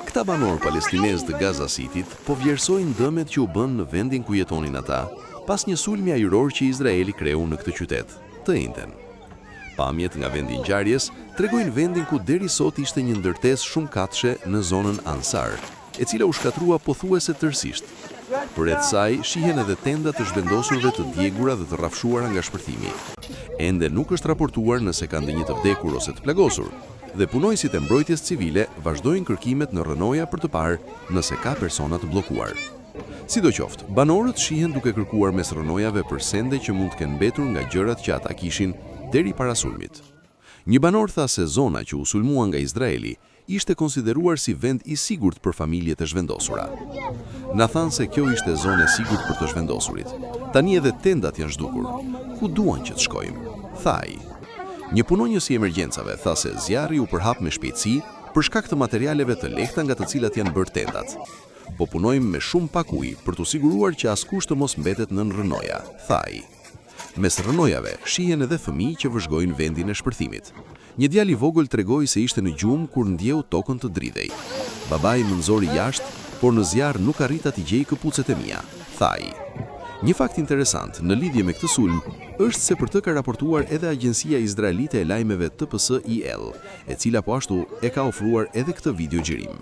Këta banor palestinez të Gaza Cityt po vlerësojnë dëmet që u bën në vendin ku jetonin ata, pas një sulmi ajror që Izraeli kreu në këtë qytet, të njëjtën. Pamjet nga vendi i ngjarjes tregojnë vendin ku deri sot ishte një ndërtesë shumë katëshe në zonën Ansar, e cila u shkatrua pothuajse tërësisht. Përreth saj shihen edhe tenda të zhvendosurve të djegura dhe të rrafshuara nga shpërthimi. Ende nuk është raportuar nëse ka ndonjë të vdekur ose të plagosur, dhe punojësit e mbrojtjes civile vazhdojnë kërkimet në rrënoja për të parë nëse ka persona të bllokuar. Sidoqoftë, banorët shihen duke kërkuar mes rrënojave për sende që mund të kenë mbetur nga gjërat që ata kishin deri para sulmit. Një banor tha se zona që u sulmua nga Izraeli ishte konsideruar si vend i sigurt për familjet e zhvendosura. Na thanë se kjo ishte zonë e sigurt për të zhvendosurit. Tani edhe tendat janë zhdukur. Ku duan që të shkojmë? Tha ai. Një punonjës i emergjencave tha se zjarri u përhap me shpejtësi për shkak të materialeve të lehta nga të cilat janë bërë tendat. Po punojmë me shumë pak ujë për të siguruar që askush të mos mbetet nën rrënoja, tha ai. Mes rrënojave shihen edhe fëmijë që vëzhgojnë vendin e shpërthimit. Një djalë i vogël tregoi se ishte në gjumë kur ndjeu tokën të dridhej. Babai më nxori jashtë, por në zjarr nuk arrita t'i gjej këpucet e mia, tha ai. Një fakt interesant në lidhje me këtë sulm është se për të ka raportuar edhe agjencia izraelite e lajmeve TPS-IL, e cila po ashtu e ka ofruar edhe këtë video xhirim.